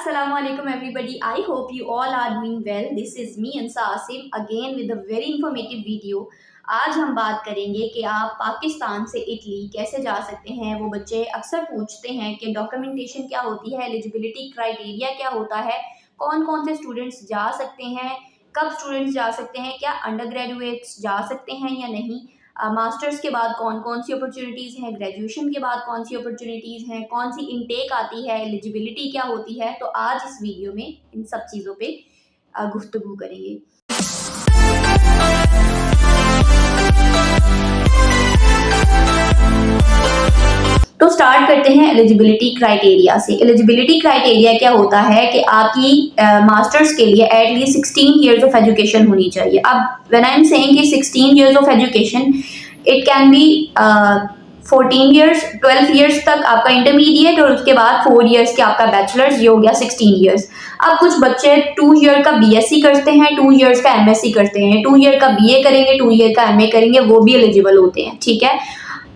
Assalamualaikum everybody. I hope you all are doing well. This is me Ansa Asim again with a very informative video. आज हम बात करेंगे कि आप पाकिस्तान से इटली कैसे जा सकते हैं। वो बच्चे अक्सर पूछते हैं कि डॉक्यूमेंटेशन क्या होती है, एलिजिबिलिटी क्राइटेरिया क्या होता है, कौन कौन से स्टूडेंट्स जा सकते हैं, कब स्टूडेंट्स जा सकते हैं, क्या अंडर ग्रेजुएट्स जा सकते हैं या नहीं, मास्टर्स के बाद कौन कौन सी अपॉर्चुनिटीज़ हैं, ग्रेजुएशन के बाद कौन सी अपॉर्चुनिटीज़ हैं, कौन सी इनटेक आती है, एलिजिबिलिटी क्या होती है। तो आज इस वीडियो में इन सब चीज़ों पे गुफ्तगू करेंगे। तो स्टार्ट करते हैं एलिजिबिलिटी क्राइटेरिया से। एलिजिबिलिटी क्राइटेरिया क्या होता है कि आपकी मास्टर्स के लिए एटलीस्ट 16 ईयर्स ऑफ एजुकेशन होनी चाहिए। अब व्हेन आई एम सेइंग कि 16 years of education, it can be 14 years, 12 years तक आपका इंटरमीडिएट और उसके बाद 4 ईयर्स के आपका बैचलर्स, ये हो गया 16 ईयर्स। अब कुछ बच्चे 2 ईयर का बीएससी करते हैं, 2 ईयर्स का एमएससी करते हैं, 2 ईयर का बीए करेंगे, 2 ईयर का एमए करेंगे, वो भी एलिजिबल होते हैं। ठीक है,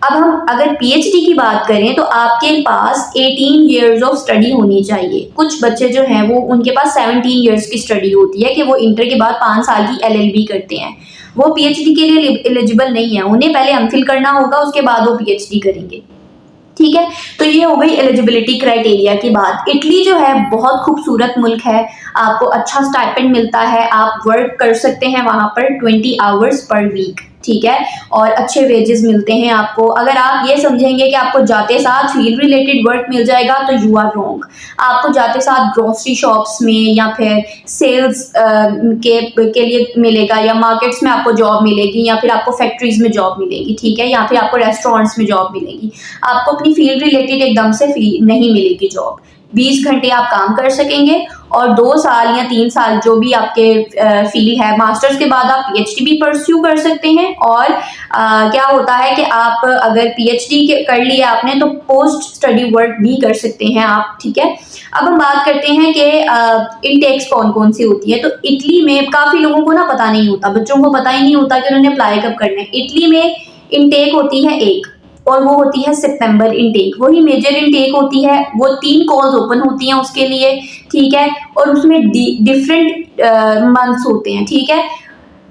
अब हम अगर पीएचडी की बात करें तो आपके पास 18 ईयर्स ऑफ स्टडी होनी चाहिए। कुछ बच्चे जो हैं वो उनके पास 17 ईयर्स की स्टडी होती है कि वो इंटर के बाद 5 साल की एलएलबी करते हैं, वो पीएचडी के लिए एलिजिबल नहीं है। उन्हें पहले एमफिल करना होगा, उसके बाद वो पीएचडी करेंगे। ठीक है, तो ये हो गई एलिजिबिलिटी क्राइटेरिया की बात। इटली जो है बहुत खूबसूरत मुल्क है, आपको अच्छा स्टाइपेंड मिलता है, आप वर्क कर सकते हैं वहाँ पर 20 आवर्स पर वीक। ठीक है, और अच्छे वेजेस मिलते हैं आपको। अगर आप ये समझेंगे कि आपको जाते साथ फील्ड रिलेटेड वर्क मिल जाएगा तो यू आर रॉन्ग। आपको जाते साथ ग्रोसरी शॉप्स में या फिर सेल्स के लिए मिलेगा, या मार्केट्स में आपको जॉब मिलेगी, या फिर आपको फैक्ट्रीज में जॉब मिलेगी। ठीक है, या फिर आपको रेस्टोरेंट्स में जॉब मिलेगी। आपको अपनी फील्ड रिलेटेड एकदम से नहीं मिलेगी जॉब। 20 घंटे आप काम कर सकेंगे और 2 साल या 3 साल जो भी आपके फील्ड है, मास्टर्स के बाद आप पीएचडी भी परस्यू कर सकते हैं। और क्या होता है कि आप अगर पीएचडी कर लिया आपने तो पोस्ट स्टडी वर्क भी कर सकते हैं आप। ठीक है, अब हम बात करते हैं कि इनटेक्स कौन कौन सी होती है। तो इटली में काफ़ी लोगों को ना पता नहीं होता, बच्चों को पता ही नहीं होता कि उन्होंने अप्लाई कब करना है। इटली में इनटेक होती है एक, और वो होती है सितंबर इनटेक, वही मेजर इनटेक होती है। वो 3 कॉल्स ओपन होती हैं उसके लिए। ठीक है, और उसमें डिफरेंट मंथ्स होते हैं। ठीक है,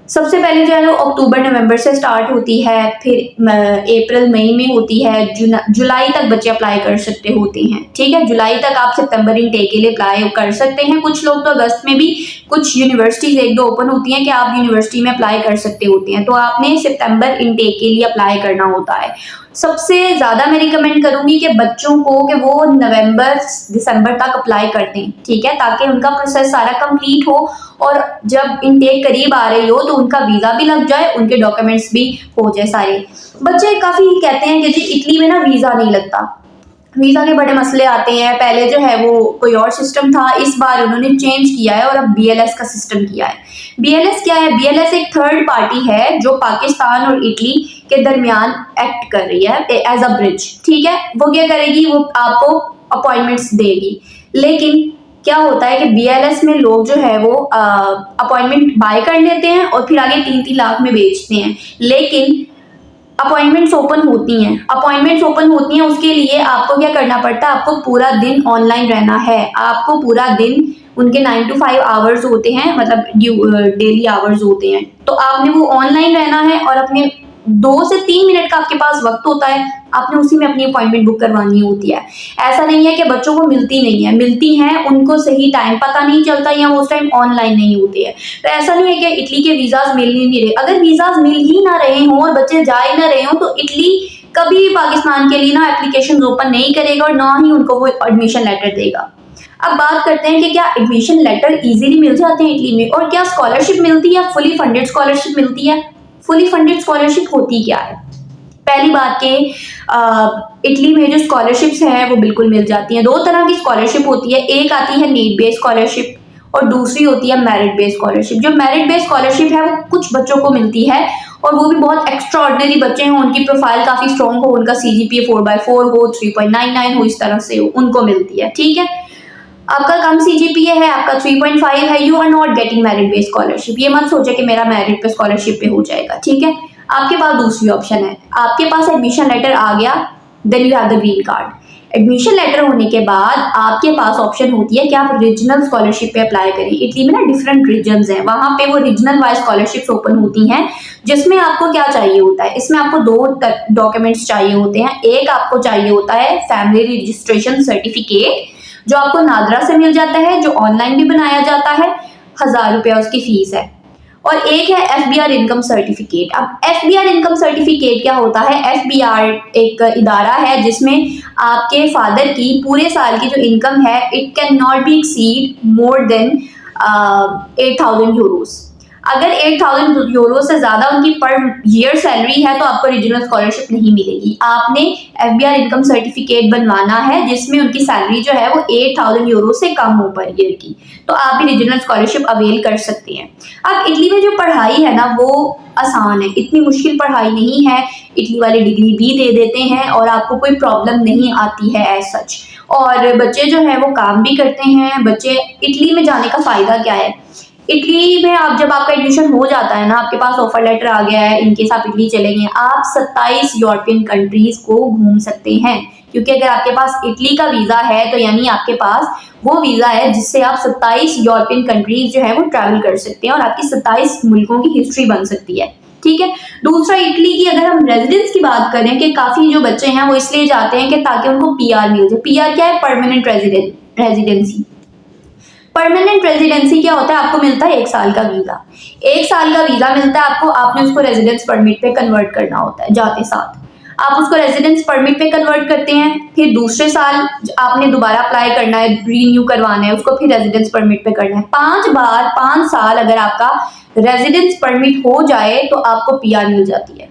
सबसे पहले जो है वो अक्टूबर नवंबर से स्टार्ट होती है, फिर अप्रैल मई में होती है, जुलाई तक बच्चे अप्लाई कर सकते होते हैं। ठीक है, जुलाई तक आप सितंबर इनटेक के लिए अप्लाई कर सकते हैं। कुछ लोग तो अगस्त में भी, कुछ यूनिवर्सिटीज 1-2 ओपन होती हैं कि आप यूनिवर्सिटी में अप्लाई कर सकते होते हैं, तो आपने सितंबर इनटेक के लिए अप्लाई करना होता है। सबसे ज़्यादा मैं रिकमेंड करूंगी कि बच्चों को कि वो नवंबर दिसंबर तक अप्लाई कर दें। ठीक है, ताकि उनका प्रोसेस सारा कंप्लीट हो और जब इनटेक करीब आ रही हो तो उनका वीज़ा भी लग जाए, उनके डॉक्यूमेंट्स भी हो जाए सारे। बच्चे काफ़ी कहते हैं कि जी इटली में ना वीज़ा नहीं लगता, वीज़ा के बड़े मसले आते हैं। पहले जो है वो कोई और सिस्टम था, इस बार उन्होंने चेंज किया है और अब बीएलएस का सिस्टम किया है। बीएलएस क्या है? बीएलएस एक थर्ड पार्टी है जो पाकिस्तान और इटली के दरमियान एक्ट कर रही है एज अ ब्रिज। ठीक है, वो क्या करेगी? वो आपको अपॉइंटमेंट्स देगी। लेकिन क्या होता है कि बीएलएस में लोग जो है वो अपॉइंटमेंट बाय कर लेते हैं और फिर आगे 3-3 लाख में बेचते हैं। लेकिन अपॉइंटमेंट्स ओपन होती हैं, उसके लिए आपको क्या करना पड़ता है? आपको पूरा दिन ऑनलाइन रहना है। आपको पूरा दिन, उनके 9 to 5 आवर्स होते हैं, मतलब डेली आवर्स होते हैं, तो आपने वो ऑनलाइन रहना है और अपने 2 से 3 मिनट का आपके पास वक्त होता है, आपने उसी में अपनी अपॉइंटमेंट बुक करवानी होती है। ऐसा नहीं है कि बच्चों को मिलती नहीं है, मिलती हैं, उनको सही टाइम पता नहीं चलता या वो उस टाइम ऑनलाइन नहीं होती है। तो ऐसा नहीं है कि इटली के वीज़ाज मिल ही नहीं रहे। अगर वीज़ाज मिल ही ना रहे हों और बच्चे जा ही ना रहे हों तो इटली कभी पाकिस्तान के लिए ना एप्लीकेशन ओपन नहीं करेगा और ना ही उनको वो एडमिशन लेटर देगा। अब बात करते हैं कि क्या एडमिशन लेटर इजीली मिल जाते हैं इटली में, और क्या स्कॉलरशिप मिलती है? फुली फंडेड स्कॉलरशिप मिलती है। फुली फंडेड स्कॉलरशिप होती क्या है? पहली बात के इटली में जो स्कॉलरशिप्स हैं वो बिल्कुल मिल जाती हैं। 2 तरह की स्कॉलरशिप होती है, एक आती है नीड बेस्ड स्कॉलरशिप और दूसरी होती है मेरिट बेस्ड स्कॉलरशिप। जो मेरिट बेस्ड स्कॉलरशिप है वो कुछ बच्चों को मिलती है, और वो भी बहुत एक्स्ट्रा ऑर्डिनरी बच्चे हों, उनकी प्रोफाइल काफ़ी स्ट्रॉन्ग हो, उनका CGPA 4/4 हो, 3.99 हो, इस तरह से हो, उनको मिलती है। ठीक है, आपका कम CGPA है, आपका 3.5 है, you are not getting merit based scholarship. ये मत सोचे कि मेरा मेरिट पे स्कॉलरशिप पे हो जाएगा। ठीक है, आपके पास दूसरी ऑप्शन है, आपके पास एडमिशन लेटर आ गया, then you have the green card. Admission letter होने के बाद आपके पास ऑप्शन होती है कि आप रीजनल स्कॉलरशिप पे अप्लाई करें। इटली में ना डिफरेंट रीजन्स हैं, वहां पे वो रीजनल वाइज स्कॉलरशिप्स ओपन होती हैं, जिसमें आपको क्या चाहिए होता है, इसमें आपको दो डॉक्यूमेंट्स चाहिए होते हैं। एक आपको चाहिए होता है फैमिली रजिस्ट्रेशन सर्टिफिकेट, जो आपको नादरा से मिल जाता है, जो ऑनलाइन भी बनाया जाता है, 1000 रुपया उसकी फीस है। और एक है FBR इनकम सर्टिफिकेट। अब FBR इनकम सर्टिफिकेट क्या होता है? FBR एक इदारा है जिसमें आपके फादर की पूरे साल की जो इनकम है, it can not be exceed more than 8,000 Euros. अगर 8,000 यूरो से ज्यादा उनकी पर ईयर सैलरी है तो आपको रीजनल स्कॉलरशिप नहीं मिलेगी। आपने FBR इनकम सर्टिफिकेट बनवाना है जिसमें उनकी सैलरी जो है वो 8,000 यूरो से कम हो पर ईयर की, तो आप भी रीजनल स्कॉलरशिप अवेल कर सकते हैं। अब इटली में जो पढ़ाई है ना वो आसान है, इतनी मुश्किल पढ़ाई नहीं है। इटली वाले डिग्री भी दे देते हैं और आपको कोई प्रॉब्लम नहीं आती है एज सच। और बच्चे जो है वो काम भी करते हैं। बच्चे इटली में जाने का फायदा क्या है? इटली में आप जब आपका एडमिशन हो जाता है ना, आपके पास ऑफर लेटर आ गया है, इनकेस आप इटली चलेंगे, आप 27 यूरोपियन कंट्रीज को घूम सकते हैं। क्योंकि अगर आपके पास इटली का वीजा है तो यानी आपके पास वो वीजा है जिससे आप 27 यूरोपियन कंट्रीज जो है वो ट्रैवल कर सकते हैं और आपकी 27 मुल्कों की हिस्ट्री बन सकती है। ठीक है। दूसरा, इटली की अगर हम रेजिडेंस की बात करें कि काफी जो बच्चे हैं वो इसलिए जाते हैं कि ताकि उनको PR मिल जाए। PR क्या है? Permanent residency. परमानेंट रेजिडेंसी क्या होता है? आपको मिलता है 1 साल का वीजा। 1 साल का वीजा मिलता है आपको, आपने उसको रेजिडेंस परमिट पे कन्वर्ट करना होता है। जाते साथ आप उसको रेजिडेंस परमिट पे कन्वर्ट करते हैं, फिर दूसरे साल आपने दोबारा अप्लाई करना है, रीन्यू करवाना है उसको, फिर रेजिडेंस परमिट पे करना है। 5 बार 5 साल अगर आपका रेजिडेंस परमिट हो जाए तो आपको PR मिल जाती है।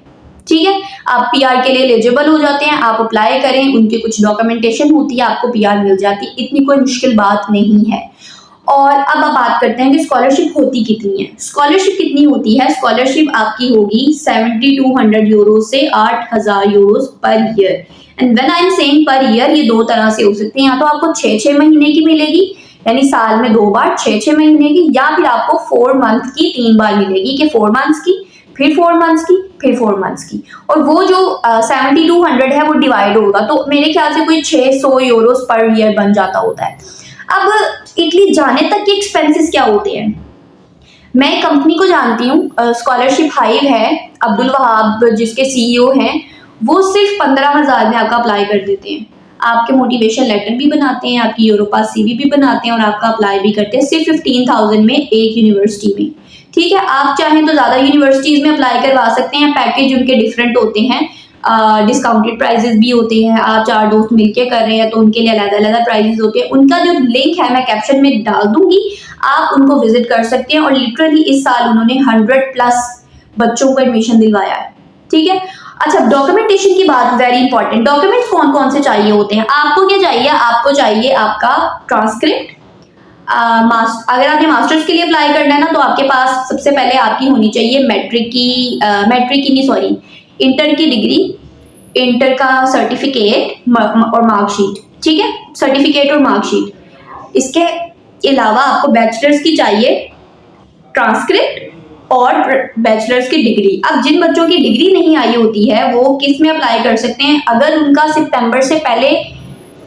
ठीक है, आप PR के लिए एलिजिबल हो जाते हैं। आप अप्लाई करें, उनकी कुछ डॉक्यूमेंटेशन होती है, आपको PR मिल जाती है। इतनी कोई मुश्किल बात नहीं है। और अब आप बात करते हैं कि स्कॉलरशिप होती कितनी है। स्कॉलरशिप कितनी होती है? स्कॉलरशिप आपकी होगी 7200 यूरो से 8,000 euro per year. And when I am saying per year, ये दो तरह से हो सकती है। या तो आपको 6-6 महीने की मिलेगी, यानी साल में 2 बार 6-6 महीने की, या फिर आपको 4 मंथ की 3 बार मिलेगी कि 4 मंथ्स की, फिर 4 मंथ्स की, फिर 4 मंथ्स की। और वो जो 7200 है वो डिवाइड होगा, तो मेरे ख्याल से कोई 600 यूरोस पर ईयर बन जाता होता है। अब इटली जाने तक के एक्सपेंसेस क्या होते हैं? मैं कंपनी को जानती हूँ, स्कॉलरशिप हाइव है, अब्दुल वहाब जिसके CEO हैं, वो सिर्फ 15,000 में आपका अप्लाई कर देते हैं। आपके मोटिवेशन लेटर भी बनाते हैं, आपकी यूरोपास CV भी बनाते हैं और आपका अप्लाई भी करते हैं सिर्फ 15,000 में एक यूनिवर्सिटी में। ठीक है, आप चाहें तो ज़्यादा यूनिवर्सिटीज़ में अप्लाई करवा सकते हैं। पैकेज उनके डिफरेंट होते हैं, डिस्काउंटेड प्राइजेस भी होते हैं। आप 4 दोस्त मिलके कर रहे हैं तो उनके लिए अलग अलग प्राइजेस होते हैं। उनका जो लिंक है मैं कैप्शन में डाल दूंगी, आप उनको विजिट कर सकते हैं। और लिटरली इस साल उन्होंने 100+ बच्चों को एडमिशन दिलवाया है। ठीक है। अच्छा, डॉक्यूमेंटेशन की बात वेरी इंपॉर्टेंट। डॉक्यूमेंट्स कौन कौन से चाहिए होते हैं? आपको क्या चाहिए? आपको चाहिए आपका ट्रांसक्रिप्ट। अगर आपने मास्टर्स के लिए अप्लाई करना है ना, तो आपके पास सबसे पहले आपकी होनी चाहिए इंटर की डिग्री, इंटर का सर्टिफिकेट और मार्कशीट। ठीक है, सर्टिफिकेट और मार्कशीट। इसके अलावा आपको बैचलर्स की चाहिए ट्रांसक्रिप्ट और बैचलर्स की डिग्री। अब जिन बच्चों की डिग्री नहीं आई होती है वो किस में अप्लाई कर सकते हैं? अगर उनका सितंबर से पहले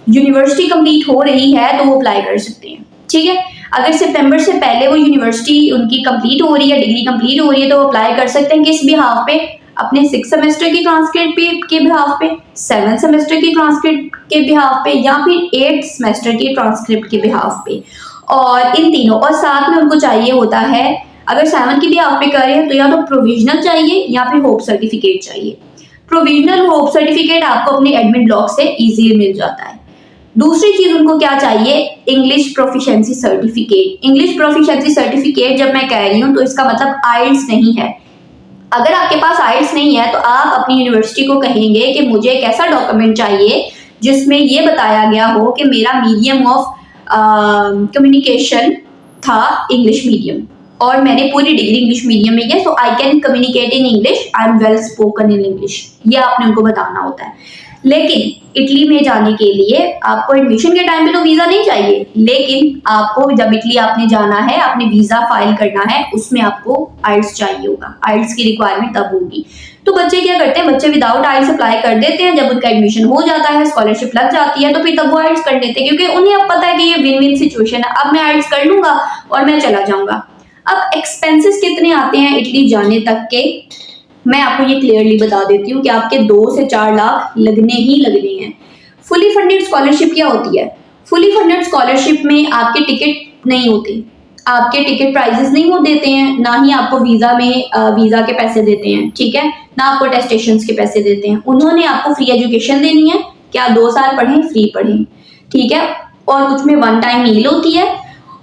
यूनिवर्सिटी कंप्लीट हो रही है तो वो अप्लाई कर सकते हैं। ठीक है, अगर सितंबर से पहले वो यूनिवर्सिटी उनकी कंप्लीट हो रही है, डिग्री कंप्लीट हो रही है, तो वो अप्लाई कर सकते हैं। किस बिहाफ पे? अपने 6 सेमेस्टर की ट्रांसक्रिप्ट के बिहाफ पे, 7 सेमेस्टर की ट्रांसक्रिप्ट के बिहाफ पे, या फिर 8 सेमेस्टर की ट्रांसक्रिप्ट के बिहाफ पे। और इन तीनों, और साथ में उनको चाहिए होता है, अगर 7 की बिहाफ पे कर रहे हैं तो या तो प्रोविजनल चाहिए या फिर होप सर्टिफिकेट चाहिए। प्रोविजनल होप सर्टिफिकेट आपको अपने एडमिट ब्लॉक से इजीली मिल जाता है। दूसरी चीज उनको क्या चाहिए? English proficiency certificate. English proficiency certificate जब मैं कह रही हूँ तो इसका मतलब आइल्स नहीं है। अगर आपके पास आइल्स नहीं है तो आप अपनी यूनिवर्सिटी को कहेंगे कि मुझे एक ऐसा डॉक्यूमेंट चाहिए जिसमें ये बताया गया हो कि मेरा मीडियम ऑफ कम्युनिकेशन था इंग्लिश मीडियम और मैंने पूरी डिग्री इंग्लिश मीडियम में की, so I can communicate in English, I am well spoken in English. ये आपने उनको बताना होता है। लेकिन इटली में जाने के लिए आपको एडमिशन के टाइम पे तो वीजा नहीं चाहिए, लेकिन आपको जब इटली आपने जाना है, आपने वीजा फाइल करना है, उसमें आपको आइल्स चाहिए होगा। आइल्स की रिक्वायरमेंट तब होगी। तो बच्चे क्या करते हैं, बच्चे विदाउट आइल्स अप्लाई कर देते हैं। जब उनका एडमिशन हो जाता है, स्कॉलरशिप लग जाती है, तो फिर तब वो आइल्स कर लेते हैं, क्योंकि उन्हें अब पता है कि ये विन विन सिचुएशन है। अब मैं आइल्स कर लूंगा और मैं चला जाऊंगा। अब एक्सपेंसेस कितने आते हैं इटली जाने तक के, मैं आपको ये क्लियरली बता देती हूँ कि आपके 2 से 4 लाख लगने ही लगने हैं। फुली फंडेड स्कॉलरशिप क्या होती है? फुली फंडेड स्कॉलरशिप में आपके टिकट नहीं होते, आपके टिकट प्राइजेस नहीं वो देते हैं, ना ही आपको वीजा में वीजा के पैसे देते हैं, ठीक है, ना आपको टेस्टेशन के पैसे देते हैं। उन्होंने आपको फ्री एजुकेशन देनी है कि आप 2 साल पढ़ें, फ्री पढ़ें, ठीक है। और कुछ में वन टाइम मील होती है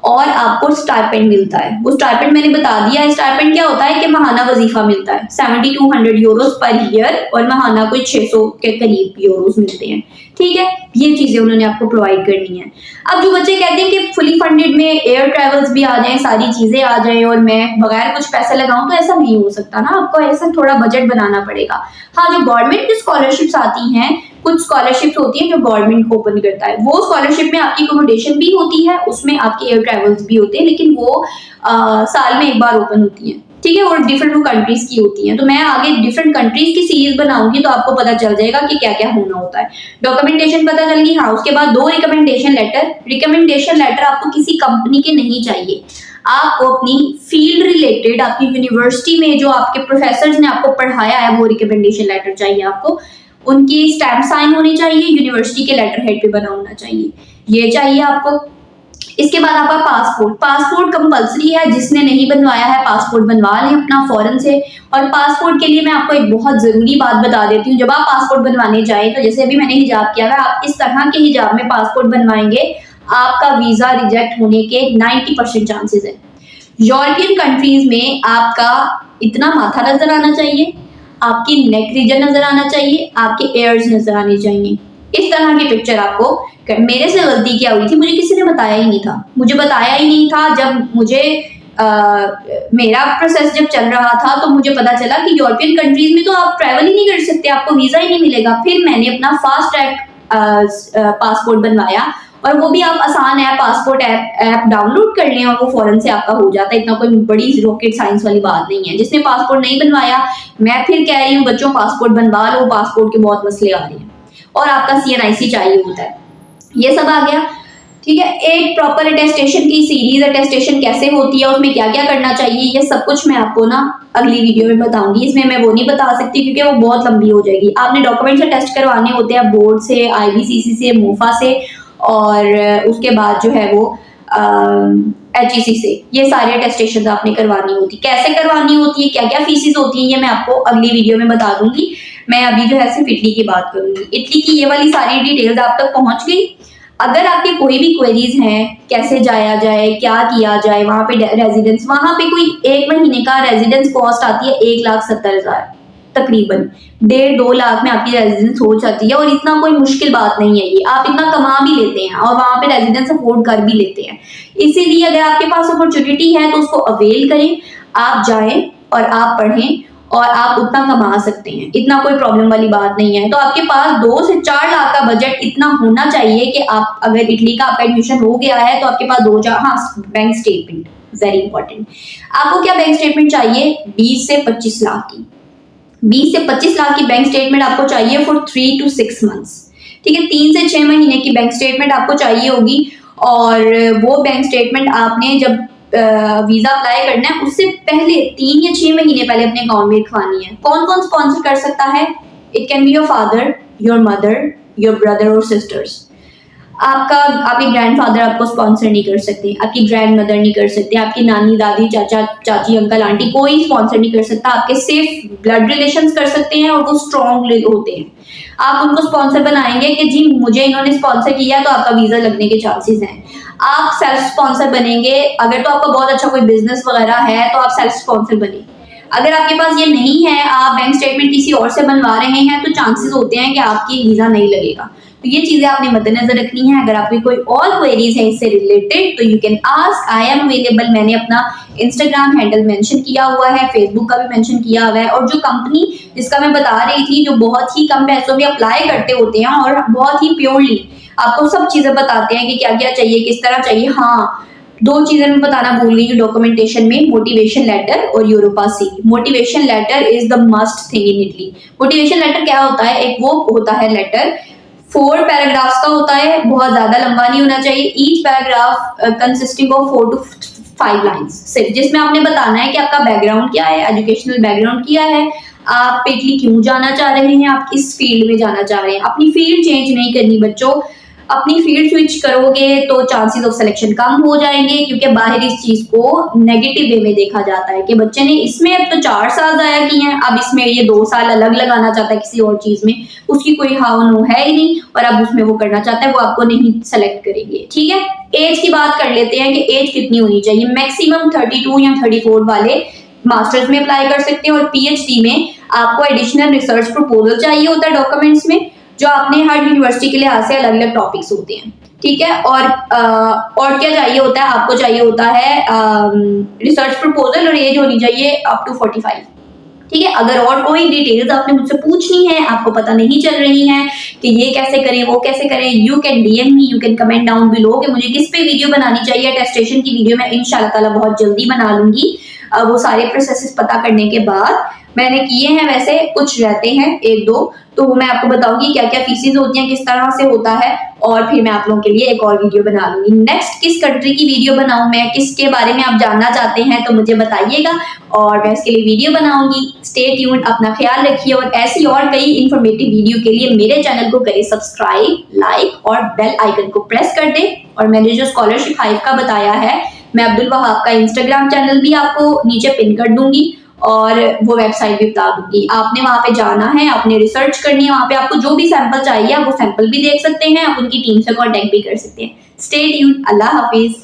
और आपको स्टाइपेंड मिलता है। वो स्टाइपेंड मैंने बता दिया है। स्टाइपेंड क्या होता है कि महाना वजीफा मिलता है 7200 यूरोस पर ईयर, और महाना कोई 600 के करीब यूरोस मिलते हैं, ठीक है। ये चीजें उन्होंने आपको प्रोवाइड करनी है। अब जो बच्चे कहते हैं कि फुली फंडेड में एयर ट्रेवल्स भी आ जाएं, सारी चीजें आ जाएं और मैं बगैर कुछ पैसे लगाऊं, तो ऐसा नहीं हो सकता ना, आपको ऐसा थोड़ा बजट बनाना पड़ेगा। हाँ, जो गवर्नमेंट की स्कॉलरशिप्स आती हैं, कुछ स्कॉलरशिप्स होती है जो गवर्नमेंट ओपन करता है, वो स्कॉलरशिप में आपकी अकोमोडेशन भी होती है, उसमें आपके एयर ट्रेवल्स भी होते हैं, लेकिन वो साल में एक बार ओपन होती है, ठीक है, और डिफरेंट कंट्रीज की होती हैं। तो मैं आगे डिफरेंट कंट्रीज की सीरीज बनाऊंगी, तो आपको पता चल जाएगा कि क्या क्या होना होता है। डॉक्यूमेंटेशन पता चल गई। हाँ, उसके बाद 2 रिकमेंडेशन लेटर। रिकमेंडेशन लेटर आपको किसी कंपनी के नहीं चाहिए, आपको अपनी फील्ड रिलेटेड, आपकी यूनिवर्सिटी में जो आपके प्रोफेसर ने आपको पढ़ाया है, वो रिकमेंडेशन लेटर चाहिए आपको। उनकी स्टैम्प साइन होनी चाहिए, यूनिवर्सिटी के लेटर हेड पे बना होना चाहिए, ये चाहिए आपको। इसके बाद आपका पासपोर्ट। पासपोर्ट कंपलसरी है, जिसने नहीं बनवाया है पासपोर्ट बनवा लें अपना फौरन से। और पासपोर्ट के लिए मैं आपको एक बहुत जरूरी बात बता देती हूँ। जब आप पासपोर्ट बनवाने जाए, तो जैसे अभी मैंने हिजाब किया है, आप इस तरह के हिजाब में पासपोर्ट बनवाएंगे, आपका वीजा रिजेक्ट होने के 90% चांसेस है। यूरोपियन कंट्रीज में आपका इतना माथा नजर आना चाहिए, आपकी नेक रीजन नजर आना चाहिए, आपके एयर्स नजर आने चाहिए, इस तरह की पिक्चर आपको। मेरे से गलती क्या हुई थी, मुझे किसी ने बताया ही नहीं था, मुझे बताया ही नहीं था। जब मुझे मेरा प्रोसेस जब चल रहा था, तो मुझे पता चला कि यूरोपियन कंट्रीज में तो आप ट्रैवल ही नहीं कर सकते, आपको वीजा ही नहीं मिलेगा। फिर मैंने अपना फास्ट ट्रैक पासपोर्ट बनवाया, और वो भी आप आसान है, पासपोर्ट ऐप डाउनलोड कर लें और वो फौरन से आपका हो जाता है। इतना कोई बड़ी रॉकेट साइंस वाली बात नहीं है। जिसने पासपोर्ट नहीं बनवाया, मैं फिर कह रही हूँ बच्चों, पासपोर्ट बनवा लो, पासपोर्ट के बहुत मसले आ रहे हैं, और आपका CNIC चाहिए होता है। ये सब आ गया, ठीक है। एक प्रॉपर अटेस्टेशन की सीरीज, अटेस्टेशन कैसे होती है, उसमें क्या क्या करना चाहिए, ये सब कुछ मैं आपको ना अगली वीडियो में बताऊंगी। इसमें मैं वो नहीं बता सकती, क्योंकि वो बहुत लंबी हो जाएगी। आपने डॉक्यूमेंट्स टेस्ट करवाने होते हैं बोर्ड से, IBCC से, मोफा से, और उसके बाद जो है वो HEC से। ये सारे अटेस्टेशन आपने करवानी होती, कैसे करवानी होती है, क्या क्या फीसिस होती है, ये मैं आपको अगली वीडियो में बता दूंगी। मैं अभी जो है सिर्फ इटली की बात करूंगी। इटली की ये वाली सारी डिटेल्स आप तक पहुंच गई। अगर आपके कोई भी क्वेरीज हैं, कैसे जाया जाए, क्या किया जाए, वहां पे रेजिडेंस, वहां पे कोई 1 महीने का रेजिडेंस कॉस्ट आती है 1,70,000 तकरीबन। 1.5-2 लाख में आपकी रेजिडेंस हो जाती है, और इतना कोई मुश्किल बात नहीं है ये, आप इतना कमा भी लेते हैं और वहां पे रेजिडेंस अफोर्ड कर भी लेते हैं। इसीलिए अगर आपके पास अपॉर्चुनिटी है, तो उसको अवेल करें, आप जाएं और आप पढ़ें, और आप उतना कमा सकते हैं, इतना कोई प्रॉब्लम वाली बात नहीं है। तो आपके पास 2 से 4 लाख का बजट इतना होना चाहिए कि आप, अगर इटली का आपका एडमिशन हो गया है, तो आपके पास 2-4, हाँ, बैंक स्टेटमेंट वेरी इंपॉर्टेंट। आपको क्या बैंक स्टेटमेंट चाहिए? 20 से 25 लाख की, 20 से 25 लाख की बैंक स्टेटमेंट आपको चाहिए फॉर 3 to 6 मंथ्स, ठीक है। 3 से 6 महीने की बैंक स्टेटमेंट आपको चाहिए होगी, और वो बैंक स्टेटमेंट आपने जब वीजा अप्लाई करना है, उससे पहले 3 या 6 महीने पहले अपने अकाउंट में लिखवानी है। कौन कौन स्पॉन्सर कर सकता है? It can be your father, your mother, your brother और सिस्टर्स। आपके ग्रैंडफादर आपको स्पॉन्सर नहीं कर सकते, आपकी ग्रैंड मदर नहीं कर सकते, आपकी नानी, दादी, चाचा, चाची, अंकल, आंटी, कोई स्पॉन्सर नहीं कर सकता। आपके सिर्फ ब्लड रिलेशंस कर सकते हैं, और वो स्ट्रॉन्ग होते हैं। आप उनको स्पॉन्सर बनाएंगे कि जी मुझे इन्होंने स्पॉन्सर किया, तो आपका वीजा लगने के चांसेस हैं। आप सेल्फ स्पॉन्सर बनेंगे, अगर तो आपका बहुत अच्छा कोई बिजनेस वगैरह है, तो आप सेल्फ स्पॉन्सर बने। अगर आपके पास ये नहीं है, आप बैंक स्टेटमेंट किसी और से बनवा रहे हैं, तो चांसेस होते हैं कि आपकी वीजा नहीं लगेगा। तो ये चीजें आपने मद्देनजर रखनी है। अगर आपकी कोई और क्वेरीज है इससे रिलेटेड तो you can ask, I am available. मैंने अपना इंस्टाग्राम हैंडल मेंशन किया हुआ है, फेसबुक का भी मेंशन किया हुआ है, और जो कंपनी जिसका मैं बता रही थी जो बहुत ही कम पैसों में अप्लाई करते होते हैं और बहुत ही प्योरली आपको सब चीजें बताते हैं कि क्या क्या चाहिए, किस तरह चाहिए। हाँ, दो चीजें मैं बताना भूल गई डॉक्यूमेंटेशन में, मोटिवेशन लेटर और Europa C. Motivation letter is the must thing in Italy. Motivation letter क्या होता है? एक वो होता है लेटर 4 पैराग्राफ्स का होता है, बहुत ज्यादा लंबा नहीं होना चाहिए। Each paragraph consisting of 4 to 5 lines सिर्फ, जिसमें आपने बताना है कि आपका बैकग्राउंड क्या है, एजुकेशनल बैकग्राउंड क्या है, आप इटली क्यों जाना चाह रहे हैं, आप किस फील्ड में जाना चाह रहे हैं। अपनी फील्ड चेंज नहीं करनी बच्चों, अपनी फील्ड स्विच करोगे तो चांसेस ऑफ सिलेक्शन कम हो जाएंगे, क्योंकि बाहर इस चीज को नेगेटिव वे में देखा जाता है कि बच्चे ने इसमें अब तो 4 साल जाया किए हैं, अब इसमें ये 2 साल अलग लगाना चाहता है किसी और चीज में, उसकी कोई हाव नो है ही नहीं, और अब उसमें वो करना चाहता है, वो आपको नहीं सेलेक्ट करेंगे। ठीक है, एज की बात कर लेते हैं कि एज कितनी होनी चाहिए। मैक्सिमम 32 या 34 वाले मास्टर्स में अप्लाई कर सकते हैं, और पीएचडी में आपको एडिशनल रिसर्च प्रपोजल चाहिए होता है डॉक्यूमेंट्स में, जो आपने हर यूनिवर्सिटी के लिहाज से अलग अलग टॉपिक्स होते हैं। ठीक है, और क्या चाहिए होता है? आपको चाहिए होता है रिसर्च प्रपोजल, और एज होनी चाहिए अप टू 45। ठीक है, अगर और कोई डिटेल्स आपने मुझसे पूछनी है, आपको पता नहीं चल रही है कि ये कैसे करें वो कैसे करें, you can DM me, you can comment down below कि मुझे किस पे वीडियो बनानी चाहिए। अटेस्टेशन की वीडियो मैं इंशाल्लाह ताला बहुत जल्दी बना लूंगी। वो सारे प्रोसेसेस पता करने के बाद मैंने किए हैं, वैसे कुछ रहते हैं 1-2, तो मैं आपको बताऊंगी क्या क्या फीसिस होती हैं, किस तरह से होता है, और फिर मैं आप लोगों के लिए एक और वीडियो बना लूंगी। नेक्स्ट किस कंट्री की वीडियो बनाऊं मैं, किसके बारे में आप जानना चाहते हैं तो मुझे बताइएगा, और मैं इसके लिए वीडियो बनाऊंगी। स्टे ट्यून्ड, अपना ख्याल रखिए, और ऐसी और कई इंफॉर्मेटिव वीडियो के लिए मेरे चैनल को करें सब्सक्राइब, लाइक और बेल आइकन को प्रेस कर दे। और मैंने जो स्कॉलरशिप हाइव का बताया है, मैं अब्दुल वहाब का इंस्टाग्राम चैनल भी आपको नीचे पिन कर दूंगी, और वो वेबसाइट भी बता दूंगी। आपने वहां पे जाना है, आपने रिसर्च करनी है, वहां पे आपको जो भी सैंपल चाहिए आप वो सैंपल भी देख सकते हैं, आप उनकी टीम से कॉन्टेक्ट भी कर सकते हैं। स्टे ट्यून्ड, अल्लाह हाफिज।